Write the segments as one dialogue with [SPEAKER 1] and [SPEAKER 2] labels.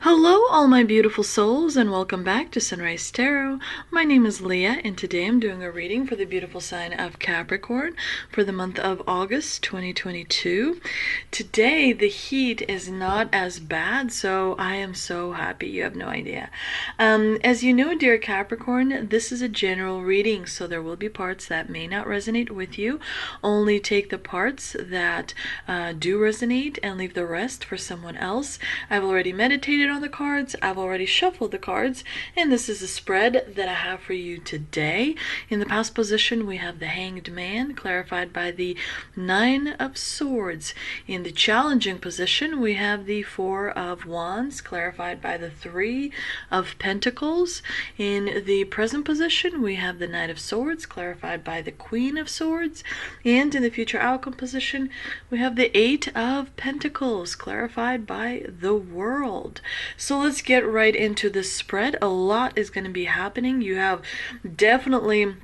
[SPEAKER 1] Hello, all my beautiful souls, and welcome back to Sunrise Tarot. My name is Leah, and today I'm doing a reading for the beautiful sign of Capricorn for the month of August 2022. Today, the heat is not as bad, so I am so happy. You have no idea. As you know, dear Capricorn, this is a general reading, so there will be parts that may not resonate with you. Only take the parts that do resonate and leave the rest for someone else. I've already meditated on the cards, I've already shuffled the cards, and this is a spread that I have for you today. In the past position, we have the Hanged Man, clarified by the Nine of Swords. In the challenging position, we have the Four of Wands, clarified by the Three of Pentacles. In the present position, we have the Knight of Swords, clarified by the Queen of Swords. And in the future outcome position, we have the Eight of Pentacles, clarified by the World. So let's get right into this spread. A lot is going to be happening. You have definitely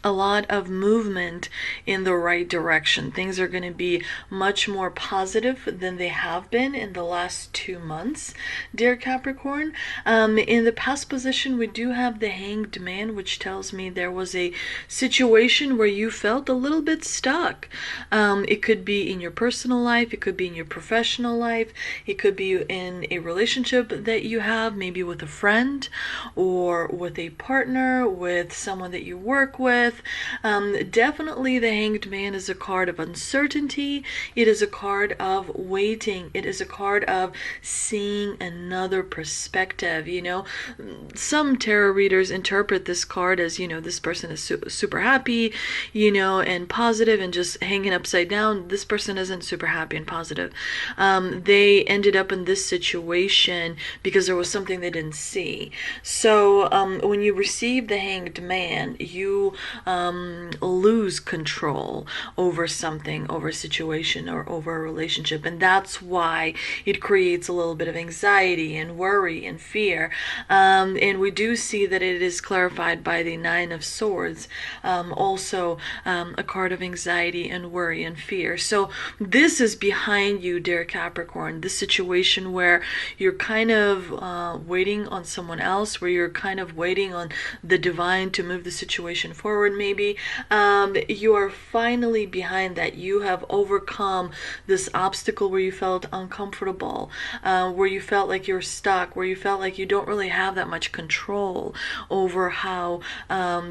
[SPEAKER 1] a lot of movement in the right direction. Things are going to be much more positive than they have been in the last 2 months, dear Capricorn. In the past position, we do have the Hanged Man, which tells me there was a situation where you felt a little bit stuck. It could be in your personal life, it could be in your professional life, it could be in a relationship that you have, maybe with a friend or with a partner, with someone that you work with. Definitely the Hanged Man is a card of uncertainty. It is a card of waiting. It is a card of seeing another perspective. You know, some tarot readers interpret this card as, you know, this person is super happy, you know, and positive and just hanging upside down. This person isn't super happy and positive. They ended up in this situation because there was something they didn't see. So when you receive the Hanged Man, you lose control over something, over a situation, or over a relationship, and that's why it creates a little bit of anxiety and worry and fear. And we do see that it is clarified by the Nine of Swords, also a card of anxiety and worry and fear. So this is behind you, dear Capricorn, this situation where you're kind of waiting on someone else, where you're kind of waiting on the divine to move the situation forward. Maybe you are finally behind that. You have overcome this obstacle where you felt uncomfortable, where you felt like you're stuck, where you felt like you don't really have that much control over how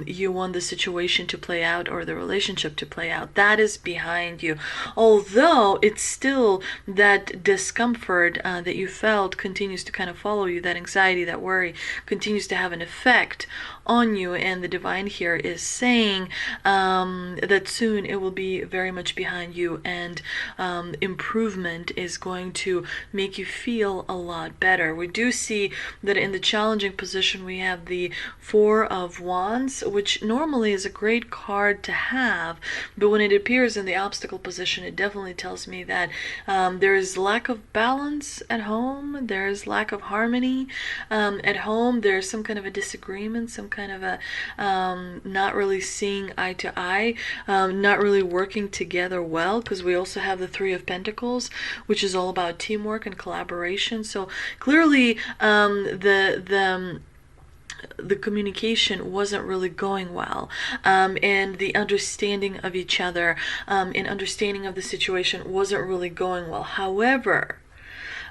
[SPEAKER 1] you want the situation to play out or the relationship to play out. That is behind you. Although it's still that discomfort that you felt continues to kind of follow you, that anxiety, that worry continues to have an effect on you, and the divine here is saying that soon it will be very much behind you, and improvement is going to make you feel a lot better. We do see that in the challenging position we have the Four of Wands, which normally is a great card to have, but when it appears in the obstacle position, it definitely tells me that there is lack of balance at home, there is lack of harmony at home, there's some kind of a disagreement, some kind of a not really seeing eye to eye, not really working together well, because we also have the Three of Pentacles, which is all about teamwork and collaboration. So clearly the communication wasn't really going well, and the understanding of each other and understanding of the situation wasn't really going well. However,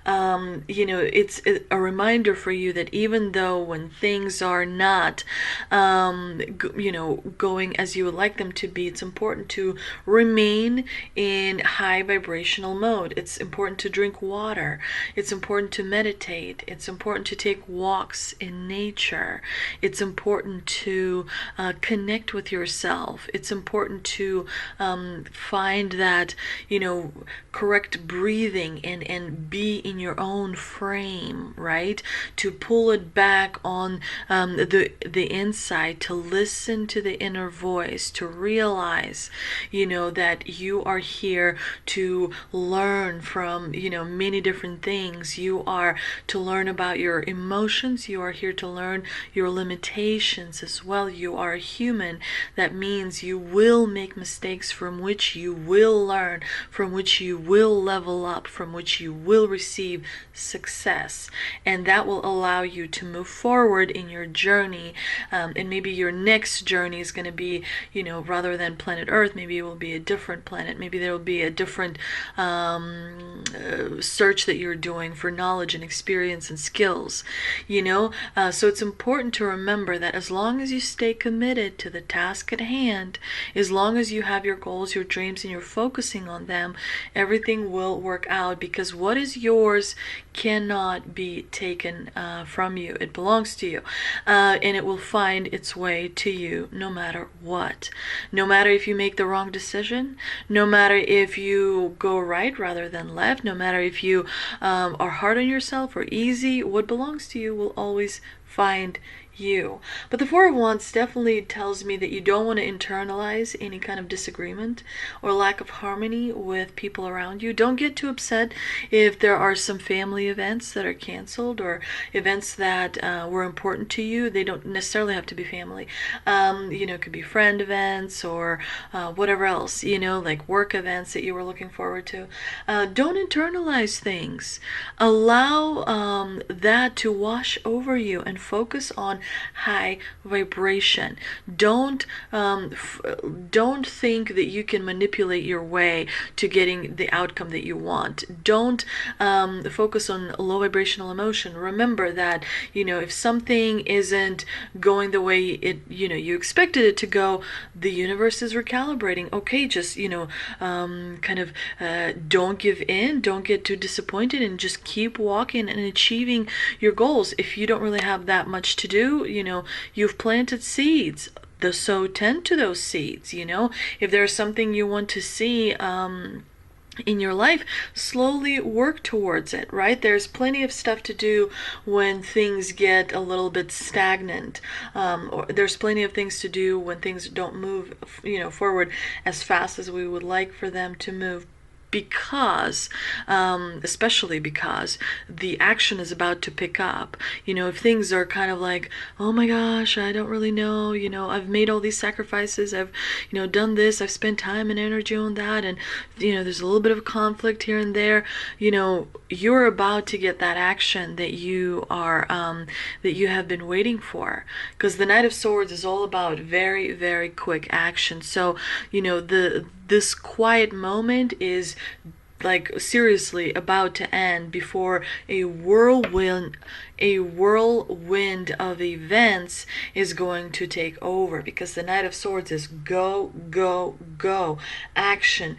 [SPEAKER 1] you know, it's a reminder for you that even though when things are not, you know, going as you would like them to be, it's important to remain in high vibrational mode. It's important to drink water. It's important to meditate. It's important to take walks in nature. It's important to connect with yourself. It's important to find that, you know, correct breathing and be in your own frame, right? To pull it back on the inside, to listen to the inner voice, to realize, you know, that you are here to learn from, you know, many different things. You are to learn about your emotions. You are here to learn your limitations as well. You are a human. That means you will make mistakes from which you will learn, from which you will level up, from which you will receive receive success, and that will allow you to move forward in your journey. And maybe your next journey is going to be, rather than planet Earth, maybe it will be a different planet. Maybe there will be a different search that you're doing for knowledge and experience and skills. So it's important to remember that as long as you stay committed to the task at hand, as long as you have your goals, your dreams, and you're focusing on them, everything will work out, because what is yours cannot be taken from you. It belongs to you, and it will find its way to you no matter what. No matter if you make the wrong decision, no matter if you go right rather than left, no matter if you are hard on yourself or easy, what belongs to you will always find you. But the Four of Wands definitely tells me that you don't want to internalize any kind of disagreement or lack of harmony with people around you. Don't get too upset if there are some family events that are canceled, or events that were important to you. They don't necessarily have to be family. It could be friend events or whatever else, like work events that you were looking forward to. Don't internalize things. Allow that to wash over you and focus on high vibration. Don't think that you can manipulate your way to getting the outcome that you want. Don't focus on low vibrational emotion. Remember that if something isn't going the way you expected it to go, the universe is recalibrating. Okay, just don't give in, don't get too disappointed, and just keep walking and achieving your goals. If you don't really have that much to do, you've planted seeds. So tend to those seeds. If there's something you want to see in your life, slowly work towards it, right? There's plenty of stuff to do when things get a little bit stagnant, or there's plenty of things to do when things don't move forward as fast as we would like for them to move, especially because the action is about to pick up. If things are kind of like, oh my gosh, I don't really know, I've made all these sacrifices, I've, done this, I've spent time and energy on that, and, there's a little bit of conflict here and there, you're about to get that action that you are, that you have been waiting for. Because the Knight of Swords is all about very, very quick action. So, this quiet moment is like seriously about to end before a whirlwind of events is going to take over, because the Knight of Swords is go, go, go, action.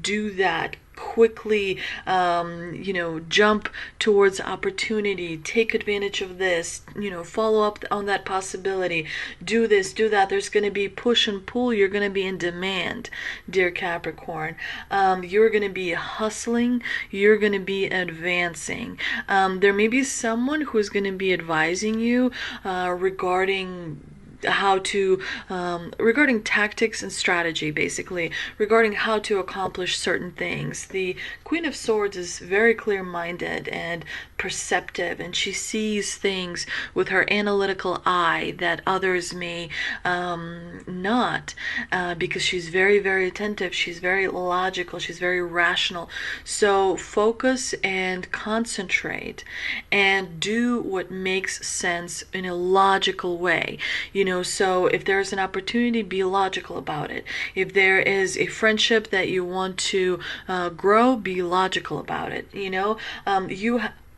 [SPEAKER 1] Do that quickly, jump towards opportunity, take advantage of this, follow up on that possibility, do this, do that. There's going to be push and pull. You're going to be in demand, dear Capricorn. You're going to be hustling. You're going to be advancing. There may be someone who's going to be advising you regarding how to regarding tactics and strategy, basically regarding how to accomplish certain things. The Queen of Swords is very clear-minded and perceptive, and she sees things with her analytical eye that others may not, because she's very, very attentive, she's very logical, she's very rational. So focus and concentrate and do what makes sense in a logical way. So if there's an opportunity, be logical about it. If there is a friendship that you want to grow, be logical about it. You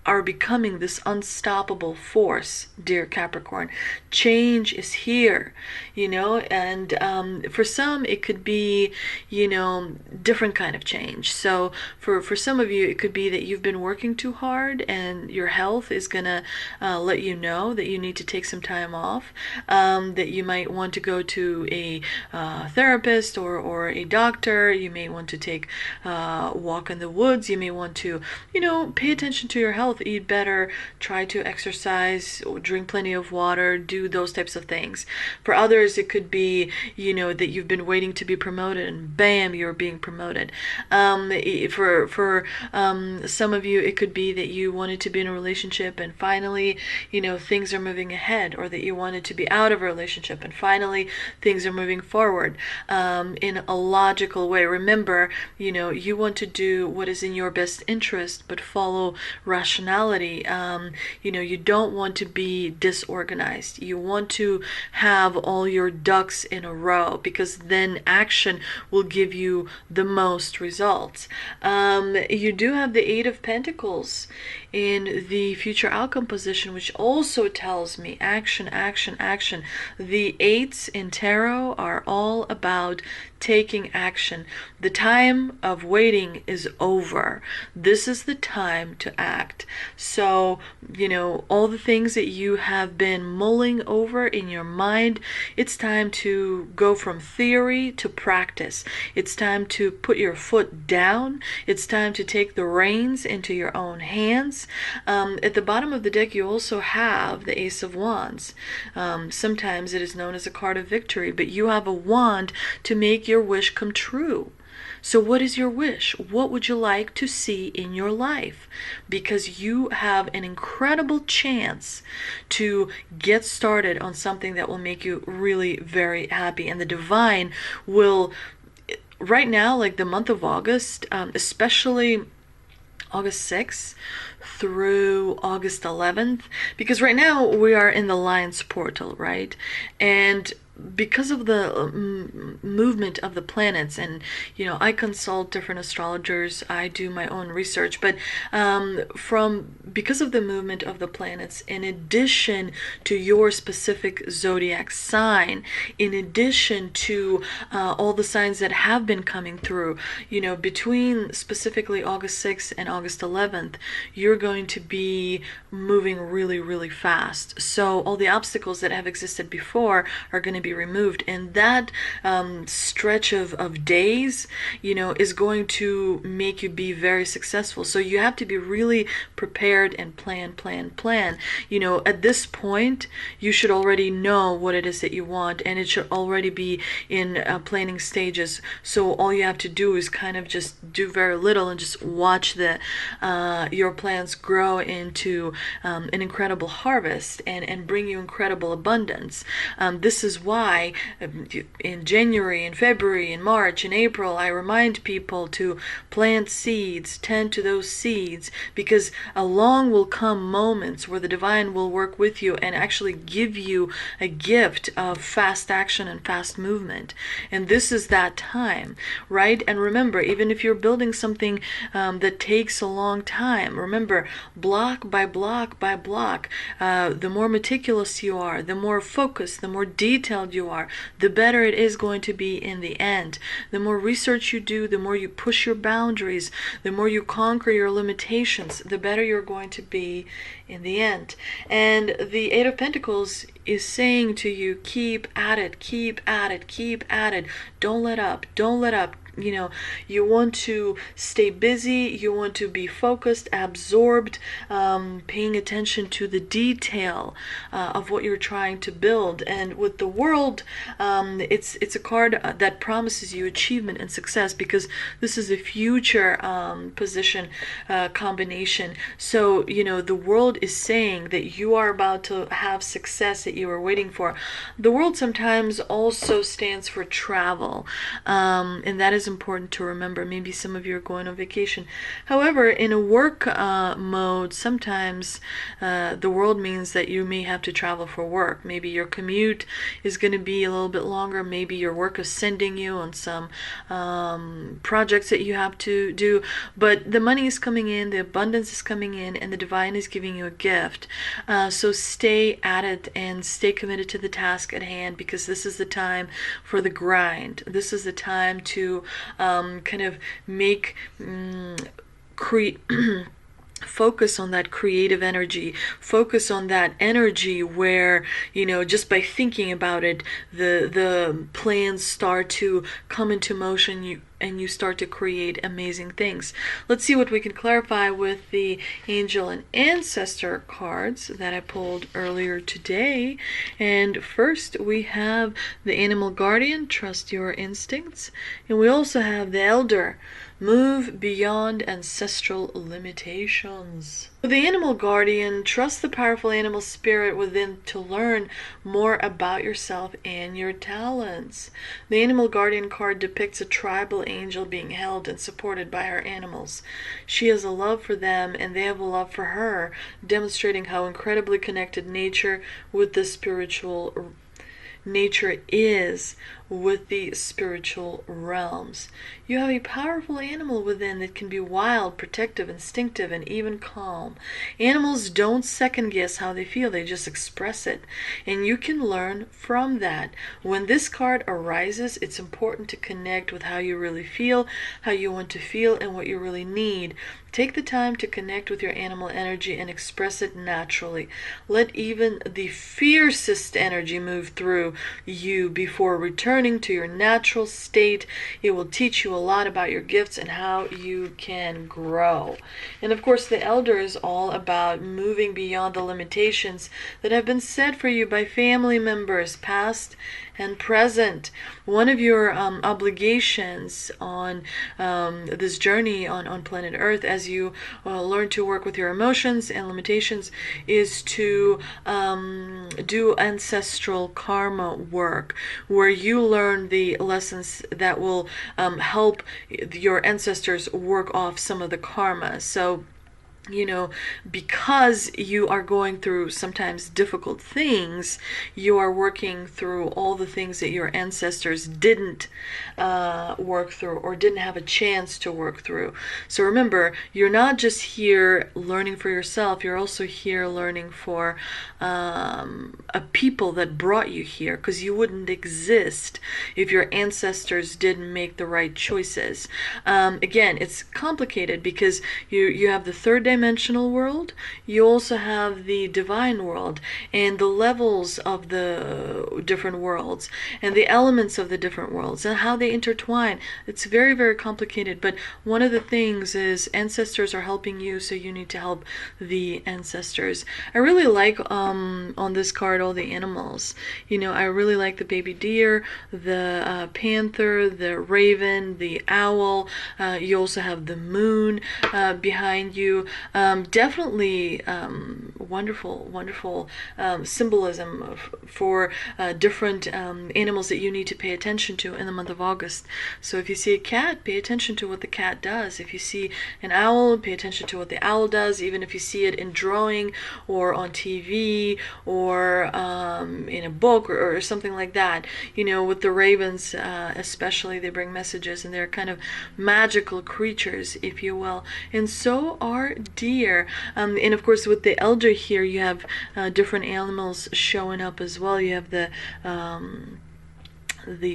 [SPEAKER 1] are becoming this unstoppable force, dear Capricorn. Change is here, and for some it could be, different kind of change. So for some of you, it could be that you've been working too hard and your health is gonna let you know that you need to take some time off, that you might want to go to a therapist or a doctor. You may want to take a walk in the woods. You may want to, pay attention to your health. health, eat better, try to exercise, drink plenty of water, do those types of things. For others, it could be, that you've been waiting to be promoted and bam, you're being promoted. For some of you, it could be that you wanted to be in a relationship and finally, things are moving ahead, or that you wanted to be out of a relationship and finally things are moving forward in a logical way. Remember, you want to do what is in your best interest, but follow rationality. You don't want to be disorganized. You want to have all your ducks in a row, because then action will give you the most results. You do have the Eight of Pentacles in the future outcome position, which also tells me action, action, action. The eights in tarot are all about taking action. The time of waiting is over. This is the time to act. So, all the things that you have been mulling over in your mind, it's time to go from theory to practice. It's time to put your foot down. It's time to take the reins into your own hands. At the bottom of the deck, you also have the Ace of Wands. Sometimes it is known as a card of victory, but you have a wand to make your wish come true. So what is your wish? What would you like to see in your life? Because you have an incredible chance to get started on something that will make you really very happy. And the divine will, right now, like the month of August, especially August 6th through August 11th, because right now we are in the Lion's portal, right? And because of the movement of the planets, and I consult different astrologers, I do my own research, but because of the movement of the planets, in addition to your specific zodiac sign, in addition to all the signs that have been coming through, between specifically August 6th and August 11th, you're going to be moving really, really fast. So all the obstacles that have existed before are going to be removed, and that stretch of days is going to make you be very successful. So you have to be really prepared and plan. At this point you should already know what it is that you want, and it should already be in planning stages. So all you have to do is kind of just do very little and just watch your plans grow into an incredible harvest and bring you incredible abundance. This is why in January, in February, in March, in April, I remind people to plant seeds, tend to those seeds, because along will come moments where the divine will work with you and actually give you a gift of fast action and fast movement. And this is that time, right? And remember, even if you're building something that takes a long time, remember, block by block by block, the more meticulous you are, the more focused, the more detailed you are, the better it is going to be in the end. The more research you do, the more you push your boundaries, the more you conquer your limitations, the better you're going to be in the end. And the Eight of Pentacles is saying to you, keep at it, keep at it, keep at it. Don't let up, don't let up. You want to stay busy, you want to be focused, absorbed, paying attention to the detail of what you're trying to build. And with the World, it's a card that promises you achievement and success, because this is a future position combination. So the World is saying that you are about to have success that you were waiting for. The World sometimes also stands for travel, and that is important to remember. Maybe some of you are going on vacation. However, in a work mode, sometimes the World means that you may have to travel for work. Maybe your commute is going to be a little bit longer. Maybe your work is sending you on some projects that you have to do, but the money is coming in, the abundance is coming in, and the divine is giving you a gift. So stay at it and stay committed to the task at hand, because this is the time for the grind. This is the time to kind of make focus on that creative energy, focus on that energy where just by thinking about it, the plans start to come into motion. and you start to create amazing things. Let's see what we can clarify with the angel and ancestor cards that I pulled earlier today. And first we have the animal guardian, trust your instincts. And we also have the elder, move beyond ancestral limitations. The animal guardian, trust the powerful animal spirit within to learn more about yourself and your talents. The animal guardian card depicts a tribal angel being held and supported by her animals. She has a love for them and they have a love for her, demonstrating how incredibly connected nature is with the spiritual realms. You have a powerful animal within that can be wild, protective, instinctive, and even calm. Animals don't second guess how they feel, they just express it. And you can learn from that. When this card arises, it's important to connect with how you really feel, how you want to feel, and what you really need. Take the time to connect with your animal energy and express it naturally. Let even the fiercest energy move through you before returning to your natural state. It will teach you a lot about your gifts and how you can grow. And of course, the elder is all about moving beyond the limitations that have been set for you by family members, past and present. One of your obligations on this journey on planet Earth, as you learn to work with your emotions and limitations, is to do ancestral karma work, where you learn the lessons that will help your ancestors work off some of the karma. So, because you are going through sometimes difficult things, you are working through all the things that your ancestors didn't work through or didn't have a chance to work through. So remember, you're not just here learning for yourself, you're also here learning for a people that brought you here, because you wouldn't exist if your ancestors didn't make the right choices. Again, it's complicated because you have the third dimensional world, you also have the divine world, and the levels of the different worlds, and the elements of the different worlds, and how they intertwine. It's very, very complicated, but one of the things is ancestors are helping you, so you need to help the ancestors. I really like on this card all the animals. I really like the baby deer, the panther, the raven, the owl. You also have the moon behind you. Definitely wonderful symbolism for different animals that you need to pay attention to in the month of August. So if you see a cat, pay attention to what the cat does. If you see an owl, pay attention to what the owl does, even if you see it in drawing or on TV or in a book or something like that. With the ravens especially, they bring messages, and they're kind of magical creatures, if you will. And so are deer. And of course, with the elder here, you have different animals showing up as well. You have the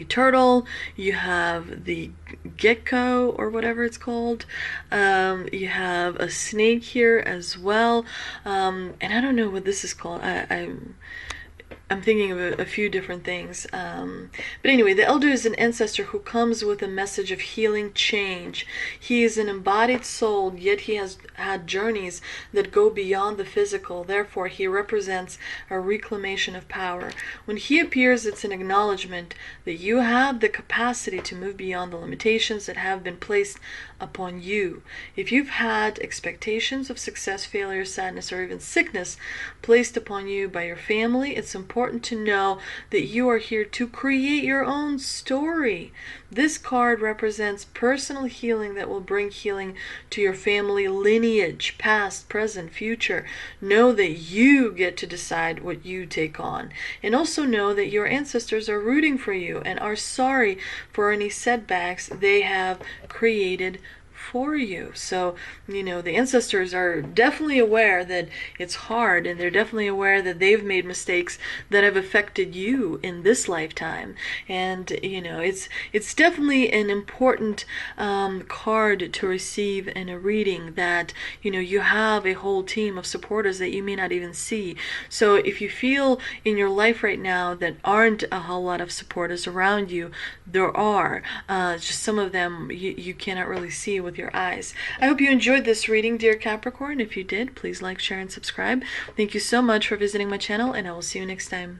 [SPEAKER 1] turtle, you have the gecko or whatever it's called, you have a snake here as well, and I don't know what this is called. I'm thinking of a few different things. But anyway, the elder is an ancestor who comes with a message of healing change. He is an embodied soul, yet he has had journeys that go beyond the physical. Therefore, he represents a reclamation of power. When he appears, it's an acknowledgement that you have the capacity to move beyond the limitations that have been placed upon you. If you've had expectations of success, failure, sadness, or even sickness placed upon you by your family, it's important to know that you are here to create your own story. This card represents personal healing that will bring healing to your family lineage, past, present, future. Know that you get to decide what you take on. And also know that your ancestors are rooting for you and are sorry for any setbacks they have created for you. So, you know, the ancestors are definitely aware that it's hard, and they're definitely aware that they've made mistakes that have affected you in this lifetime. And, you know, it's definitely an important card to receive in a reading, that, you know, you have a whole team of supporters that you may not even see. So if you feel in your life right now that aren't a whole lot of supporters around you, there are. Just some of them you cannot really see with your eyes. I hope you enjoyed this reading, dear Capricorn. If you did, please like, share, and subscribe. Thank you so much for visiting my channel, and I will see you next time.